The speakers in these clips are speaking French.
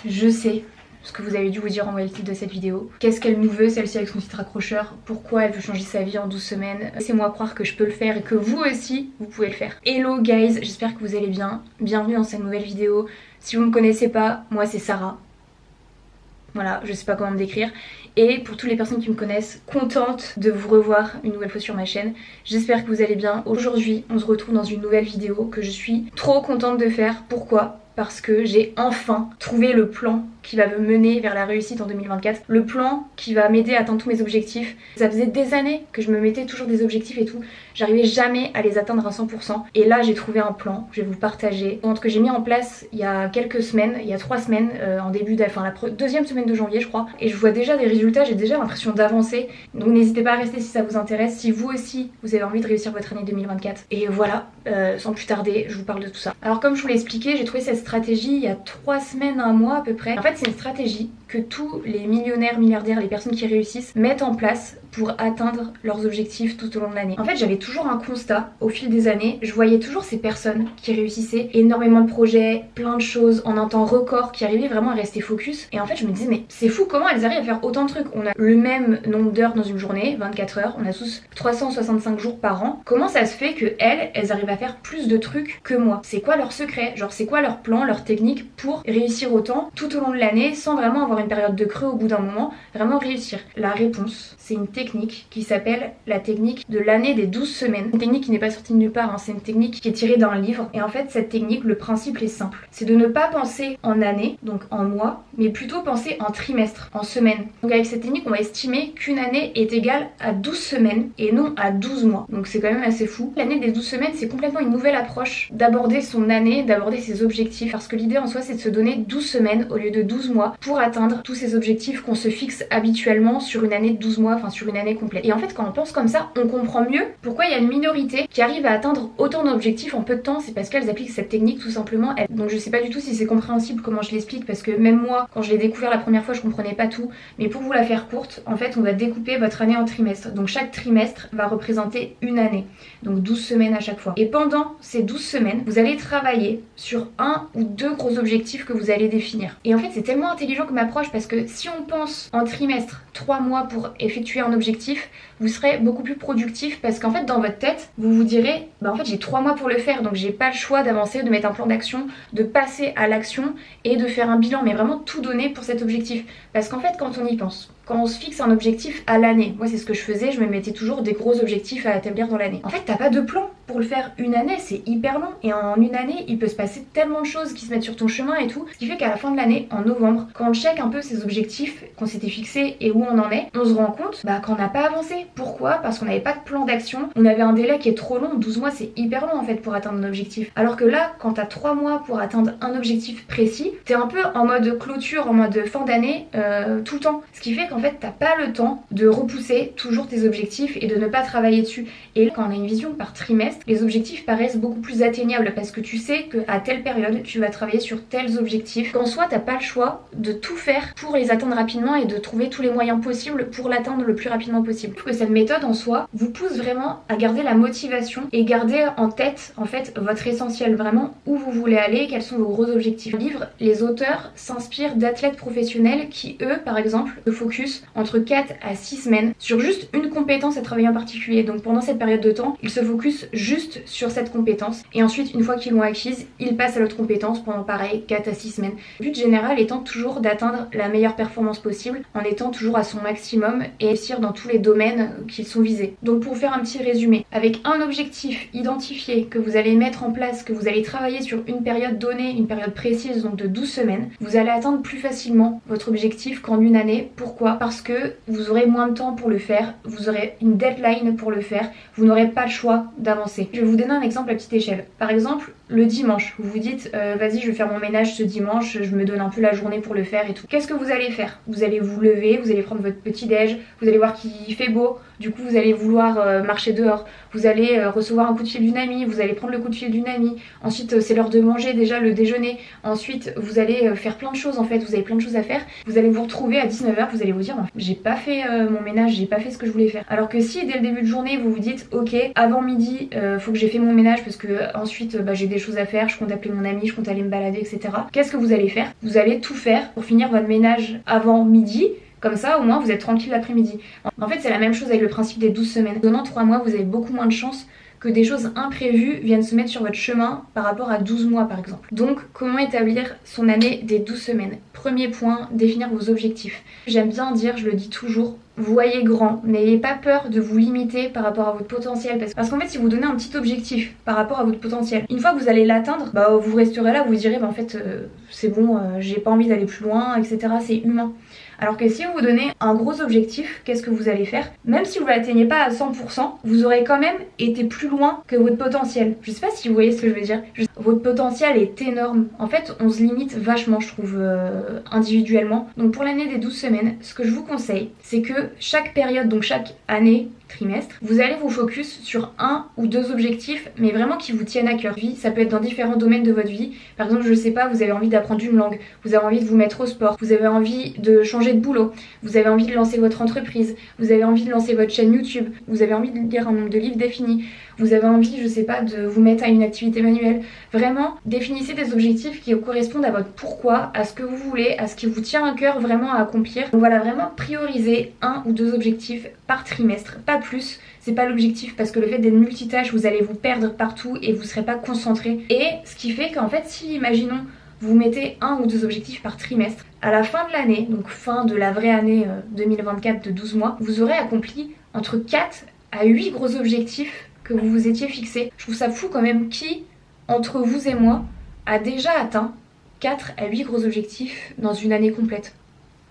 je sais ce que vous avez dû vous dire en voyant le titre de cette vidéo. Qu'est-ce qu'elle nous veut, celle-ci, avec son titre accrocheur? Pourquoi elle veut changer sa vie en 12 semaines? Laissez-moi croire que je peux le faire et que vous aussi, vous pouvez le faire. Hello guys, j'espère que vous allez bien. Bienvenue dans cette nouvelle vidéo. Si vous me connaissez pas, moi c'est Sarah. Voilà, je sais pas comment me décrire. Et pour toutes les personnes qui me connaissent, contente de vous revoir une nouvelle fois sur ma chaîne. J'espère que vous allez bien. Aujourd'hui, on se retrouve dans une nouvelle vidéo que je suis trop contente de faire. Pourquoi ? Parce que j'ai enfin trouvé le plan qui va me mener vers la réussite en 2024. Le plan qui va m'aider à atteindre tous mes objectifs. Ça faisait des années que je me mettais toujours des objectifs et tout. J'arrivais jamais à les atteindre à 100%. Et là, j'ai trouvé un plan, je vais vous le partager. Que j'ai mis en place il y a quelques semaines, il y a 3 semaines, en début la deuxième semaine de janvier je crois. Et je vois déjà des résultats, j'ai déjà l'impression d'avancer. Donc n'hésitez pas à rester si ça vous intéresse, si vous aussi vous avez envie de réussir votre année 2024. Et voilà, sans plus tarder, je vous parle de tout ça. Alors comme je vous l'ai expliqué, j'ai trouvé cette stratégie il y a 3 semaines, un mois à peu près. En fait, c'est une stratégie que tous les millionnaires, milliardaires, les personnes qui réussissent mettent en place pour atteindre leurs objectifs tout au long de l'année. En fait, j'avais toujours un constat au fil des années. Je voyais toujours ces personnes qui réussissaient énormément de projets, plein de choses en un temps record, qui arrivaient vraiment à rester focus. Et en fait, je me disais, mais c'est fou, comment elles arrivent à faire autant de trucs? On a le même nombre d'heures dans une journée, 24 heures, on a tous 365 jours par an. Comment ça se fait que elles arrivent à faire plus de trucs que moi? C'est quoi leur secret? Genre, c'est quoi leur plan, leur technique pour réussir autant tout au long de l'année sans vraiment avoir une période de creux au bout d'un moment, vraiment réussir? La réponse, c'est une technique qui s'appelle la technique de l'année des 12 semaines. Une technique qui n'est pas sortie de nulle part, hein. C'est une technique qui est tirée d'un livre. Et en fait, cette technique, le principe est simple. C'est de ne pas penser en année, donc en mois, mais plutôt penser en trimestre, en semaines. Donc avec cette technique, on va estimer qu'une année est égale à 12 semaines et non à 12 mois. Donc c'est quand même assez fou. L'année des 12 semaines, c'est complètement une nouvelle approche d'aborder son année, d'aborder ses objectifs. Parce que l'idée en soi, c'est de se donner 12 semaines au lieu de 12 mois pour atteindre tous ces objectifs qu'on se fixe habituellement sur une année de 12 mois, enfin sur une année complète. Et en fait, quand on pense comme ça, on comprend mieux pourquoi il y a une minorité qui arrive à atteindre autant d'objectifs en peu de temps. C'est parce qu'elles appliquent cette technique tout simplement. Donc je sais pas du tout si c'est compréhensible comment je l'explique, parce que même moi, quand je l'ai découvert la première fois, je comprenais pas tout. Mais pour vous la faire courte, en fait, on va découper votre année en trimestres. Donc chaque trimestre va représenter une année. Donc 12 semaines à chaque fois. Et pendant ces 12 semaines, vous allez travailler sur un ou deux gros objectifs que vous allez définir. Et en fait, c'est tellement intelligent comme approche, parce que si on pense en trimestre, 3 mois pour effectuer un objectif, vous serez beaucoup plus productif, parce qu'en fait dans votre tête vous vous direz bah en fait j'ai 3 mois pour le faire, donc j'ai pas le choix d'avancer, de mettre un plan d'action, de passer à l'action et de faire un bilan, mais vraiment tout donner pour cet objectif. Parce qu'en fait quand on y pense, quand on se fixe un objectif à l'année, moi c'est ce que je faisais, je me mettais toujours des gros objectifs à établir dans l'année. En fait t'as pas de plan pour le faire une année, c'est hyper long, et en une année il peut se passer tellement de choses qui se mettent sur ton chemin et tout, ce qui fait qu'à la fin de l'année, en novembre, quand on check un peu ces objectifs qu'on s'était fixés et où on en est, on se rend compte qu'on n'a pas avancé. Pourquoi? Parce qu'on n'avait pas de plan d'action, on avait un délai qui est trop long. 12 mois c'est hyper long en fait pour atteindre un objectif. Alors que là, quand t'as 3 mois pour atteindre un objectif précis, t'es un peu en mode clôture, en mode fin d'année tout le temps. Ce qui fait qu'en fait t'as pas le temps de repousser toujours tes objectifs et de ne pas travailler dessus. Et là, quand on a une vision par trimestre, les objectifs paraissent beaucoup plus atteignables, parce que tu sais qu'à telle période tu vas travailler sur tels objectifs, qu'en soi t'as pas le choix de tout faire pour les atteindre rapidement et de trouver tous les moyens possibles pour l'atteindre le plus rapidement possible. Je trouve que cette méthode en soi vous pousse vraiment à garder la motivation et garder en tête en fait votre essentiel, vraiment où vous voulez aller, quels sont vos gros objectifs. Dans le livre, les auteurs s'inspirent d'athlètes professionnels qui eux par exemple se focus entre 4 à 6 semaines sur juste une compétence à travailler en particulier. Donc pendant cette période de temps, ils se focus juste sur cette compétence, et ensuite une fois qu'ils l'ont acquise, ils passent à l'autre compétence pendant pareil 4 à 6 semaines. Le but général étant toujours d'atteindre la meilleure performance possible en étant toujours à son maximum et réussir dans tous les domaines qui sont visés. Donc pour faire un petit résumé, avec un objectif identifié que vous allez mettre en place, que vous allez travailler sur une période donnée, une période précise, donc de 12 semaines, vous allez atteindre plus facilement votre objectif qu'en une année. Pourquoi? Parce que vous aurez moins de temps pour le faire, vous aurez une deadline pour le faire, vous n'aurez pas le choix d'avancer. Je vais vous donner un exemple à petite échelle. Par exemple, le dimanche, vous vous dites vas-y je vais faire mon ménage ce dimanche, je me donne un peu la journée pour le faire et tout. Qu'est-ce que vous allez faire? Vous allez vous lever, vous allez prendre votre petit déj, vous allez voir qu'il fait beau, du coup vous allez vouloir marcher dehors, vous allez recevoir un coup de fil d'une amie, vous allez prendre le coup de fil d'une amie, ensuite c'est l'heure de manger déjà le déjeuner, ensuite vous allez faire plein de choses en fait, vous avez plein de choses à faire, vous allez vous retrouver à 19h, vous allez vous dire j'ai pas fait mon ménage, j'ai pas fait ce que je voulais faire. Alors que si dès le début de journée vous vous dites ok avant midi faut que j'ai fait mon ménage parce que ensuite j'ai des choses à faire, je compte appeler mon ami, je compte aller me balader, etc. Qu'est-ce que vous allez faire? Vous allez tout faire pour finir votre ménage avant midi. Comme ça, au moins, vous êtes tranquille l'après-midi. En fait, c'est la même chose avec le principe des 12 semaines. Donnant 3 mois, vous avez beaucoup moins de chances que des choses imprévues viennent se mettre sur votre chemin par rapport à 12 mois par exemple. Donc, comment établir son année des 12 semaines? Premier point, définir vos objectifs. J'aime bien dire, je le dis toujours, voyez grand, n'ayez pas peur de vous limiter par rapport à votre potentiel parce qu'en fait si vous donnez un petit objectif par rapport à votre potentiel, une fois que vous allez l'atteindre, vous resterez là, vous vous direz en fait c'est bon, j'ai pas envie d'aller plus loin, etc. C'est humain. Alors que si vous vous donnez un gros objectif, qu'est-ce que vous allez faire? Même si vous l'atteignez pas à 100%, vous aurez quand même été plus loin que votre potentiel. Je sais pas si vous voyez ce que je veux dire. Votre potentiel est énorme. En fait, on se limite vachement, je trouve, individuellement. Donc pour l'année des 12 semaines, ce que je vous conseille, c'est que chaque période, donc chaque année, trimestre, vous allez vous focus sur 1 ou 2 objectifs, mais vraiment qui vous tiennent à cœur. Ça peut être dans différents domaines de votre vie. Par exemple, je sais pas, vous avez envie d'apprendre une langue, vous avez envie de vous mettre au sport, vous avez envie de changer de boulot, vous avez envie de lancer votre entreprise, vous avez envie de lancer votre chaîne YouTube, vous avez envie de lire un nombre de livres défini, vous avez envie, je sais pas, de vous mettre à une activité manuelle. Vraiment, définissez des objectifs qui correspondent à votre pourquoi, à ce que vous voulez, à ce qui vous tient à cœur vraiment à accomplir. Donc voilà, vraiment prioriser 1 ou 2 objectifs par trimestre, pas plus. C'est pas l'objectif parce que le fait d'être multitâche, vous allez vous perdre partout et vous serez pas concentré. Et ce qui fait qu'en fait, si imaginons vous mettez 1 ou 2 objectifs par trimestre, à la fin de l'année, donc fin de la vraie année 2024 de 12 mois, vous aurez accompli entre 4 à 8 gros objectifs que vous vous étiez fixés. Je trouve ça fou quand même, qui, entre vous et moi, a déjà atteint 4 à 8 gros objectifs dans une année complète?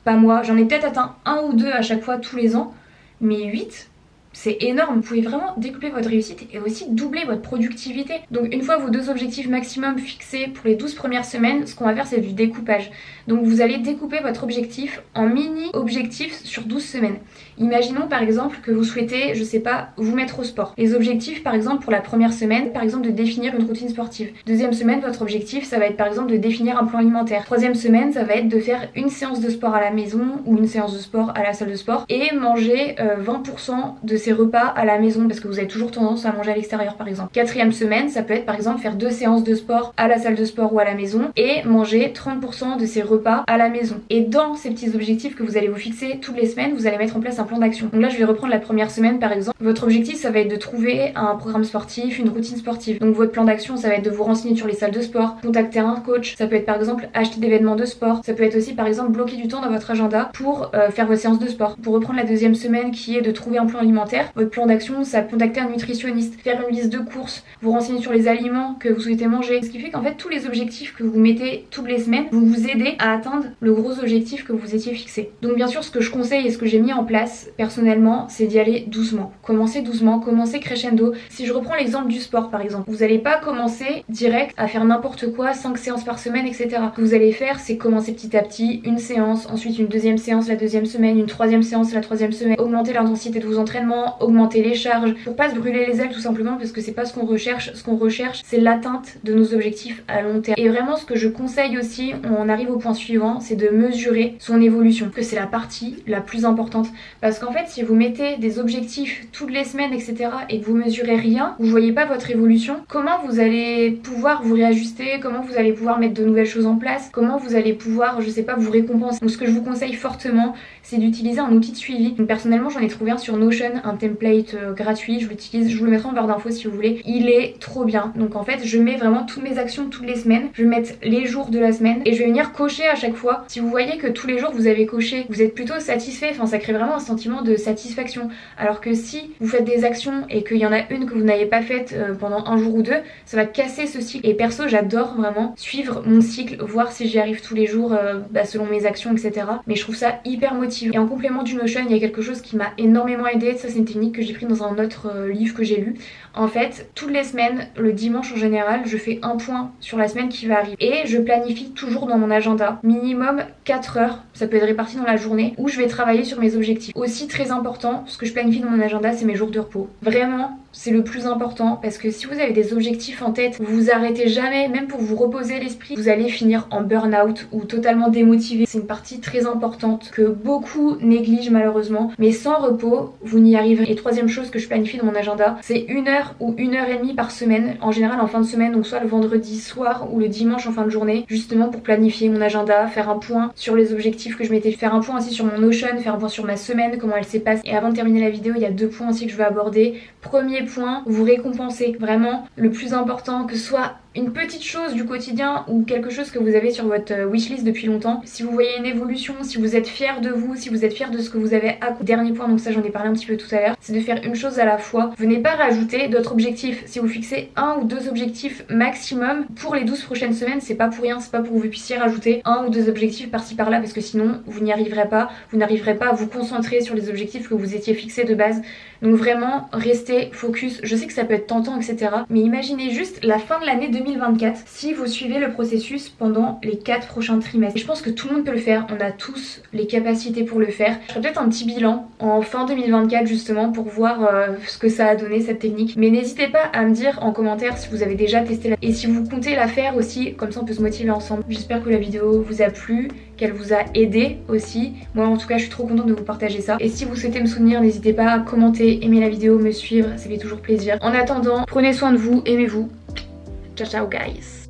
Pas moi, j'en ai peut-être atteint 1 ou 2 à chaque fois tous les ans, mais 8, c'est énorme. Vous pouvez vraiment décupler votre réussite et aussi doubler votre productivité. Donc une fois vos 2 objectifs maximum fixés pour les 12 premières semaines, ce qu'on va faire c'est du découpage. Donc vous allez découper votre objectif en mini-objectifs sur 12 semaines. Imaginons par exemple que vous souhaitez, je sais pas, vous mettre au sport. Les objectifs par exemple pour la première semaine, par exemple de définir une routine sportive. Deuxième semaine, votre objectif ça va être par exemple de définir un plan alimentaire. Troisième semaine, ça va être de faire une séance de sport à la maison ou une séance de sport à la salle de sport et manger 20% de ces repas à la maison parce que vous avez toujours tendance à manger à l'extérieur par exemple. Quatrième semaine, ça peut être par exemple faire 2 séances de sport à la salle de sport ou à la maison et manger 30% de ces repas à la maison. Et dans ces petits objectifs que vous allez vous fixer toutes les semaines, vous allez mettre en place un plan d'action. Donc là je vais reprendre la première semaine par exemple. Votre objectif ça va être de trouver un programme sportif, une routine sportive. Donc votre plan d'action ça va être de vous renseigner sur les salles de sport, contacter un coach, ça peut être par exemple acheter des vêtements de sport, ça peut être aussi par exemple bloquer du temps dans votre agenda pour faire vos séances de sport. Pour reprendre la deuxième semaine qui est de trouver un plan alimentaire, votre plan d'action ça contacter un nutritionniste, faire une liste de courses, vous renseigner sur les aliments que vous souhaitez manger. Ce qui fait qu'en fait tous les objectifs que vous mettez toutes les semaines vont vous aider à atteindre le gros objectif que vous étiez fixé. Donc bien sûr ce que je conseille et ce que j'ai mis en place personnellement c'est d'y aller doucement. Commencez doucement, commencez crescendo. Si je reprends l'exemple du sport par exemple, vous n'allez pas commencer direct à faire n'importe quoi, 5 séances par semaine etc. Ce que vous allez faire c'est commencer petit à petit, une séance, ensuite une deuxième séance la deuxième semaine, une troisième séance la troisième semaine, augmenter l'intensité de vos entraînements, augmenter les charges pour pas se brûler les ailes tout simplement parce que c'est pas ce qu'on recherche. Ce qu'on recherche c'est l'atteinte de nos objectifs à long terme. Et vraiment ce que je conseille aussi, on arrive au point suivant, c'est de mesurer son évolution, que c'est la partie la plus importante parce qu'en fait si vous mettez des objectifs toutes les semaines etc et que vous mesurez rien, vous voyez pas votre évolution, comment vous allez pouvoir vous réajuster, comment vous allez pouvoir mettre de nouvelles choses en place, comment vous allez pouvoir, je sais pas, vous récompenser. Donc ce que je vous conseille fortement c'est d'utiliser un outil de suivi. Donc personnellement j'en ai trouvé un sur Notion, un template gratuit, je l'utilise, je vous le mettrai en barre d'infos si vous voulez, il est trop bien. Donc en fait je mets vraiment toutes mes actions toutes les semaines, je vais mettre les jours de la semaine et je vais venir cocher à chaque fois. Si vous voyez que tous les jours vous avez coché, vous êtes plutôt satisfait, enfin ça crée vraiment un sentiment de satisfaction. Alors que si vous faites des actions et qu'il y en a une que vous n'avez pas faite pendant un jour ou deux, ça va casser ce cycle. Et perso j'adore vraiment suivre mon cycle, voir si j'y arrive tous les jours selon mes actions etc. Mais je trouve ça hyper motivant. Et en complément du Notion il y a quelque chose qui m'a énormément aidé, ça c'est une technique que j'ai pris dans un autre livre que j'ai lu. En fait toutes les semaines, le dimanche en général, je fais un point sur la semaine qui va arriver et je planifie toujours dans mon agenda minimum 4 heures, ça peut être réparti dans la journée, où je vais travailler sur mes objectifs. Aussi très important, ce que je planifie dans mon agenda c'est mes jours de repos. Vraiment c'est le plus important parce que si vous avez des objectifs en tête, vous vous arrêtez jamais, même pour vous reposer l'esprit, vous allez finir en burn-out ou totalement démotivé. C'est une partie très importante que beaucoup négligent malheureusement, mais sans repos, vous n'y arriverez arrive. Et troisième chose que je planifie dans mon agenda, c'est 1 heure ou 1 heure et demie par semaine, en général en fin de semaine, donc soit le vendredi soir ou le dimanche en fin de journée, justement pour planifier mon agenda, faire un point sur les objectifs que je m'étais, faire un point aussi sur mon Notion, faire un point sur ma semaine, comment elle s'est passée. Et avant de terminer la vidéo, il y a 2 points aussi que je veux aborder. Premier point, vous récompensez. Vraiment, le plus important, que ce soit une petite chose du quotidien ou quelque chose que vous avez sur votre wishlist depuis longtemps. Si vous voyez une évolution, si vous êtes fier de vous, si vous êtes fier de ce que vous avez accompli. Dernier point, donc ça j'en ai parlé un petit peu tout à l'heure, c'est de faire une chose à la fois. Venez pas rajouter d'autres objectifs. Si vous fixez 1 ou 2 objectifs maximum pour les 12 prochaines semaines, c'est pas pour rien, c'est pas pour que vous puissiez rajouter 1 ou 2 objectifs par-ci par-là, parce que sinon vous n'y arriverez pas, vous n'arriverez pas à vous concentrer sur les objectifs que vous étiez fixés de base. Donc vraiment, restez focus. Je sais que ça peut être tentant, etc. Mais imaginez juste la fin de l'année 2024 si vous suivez le processus pendant les 4 prochains trimestres. Et je pense que tout le monde peut le faire. On a tous les capacités pour le faire. Je ferai peut-être un petit bilan en fin 2024 justement pour voir ce que ça a donné cette technique. Mais n'hésitez pas à me dire en commentaire si vous avez déjà testé la... et si vous comptez la faire aussi. Comme ça on peut se motiver ensemble. J'espère que la vidéo vous a plu, qu'elle vous a aidé aussi. Moi en tout cas je suis trop contente de vous partager ça. Et si vous souhaitez me soutenir, n'hésitez pas à commenter, aimer la vidéo, me suivre, ça fait toujours plaisir. En attendant, prenez soin de vous, aimez-vous. Ciao ciao guys.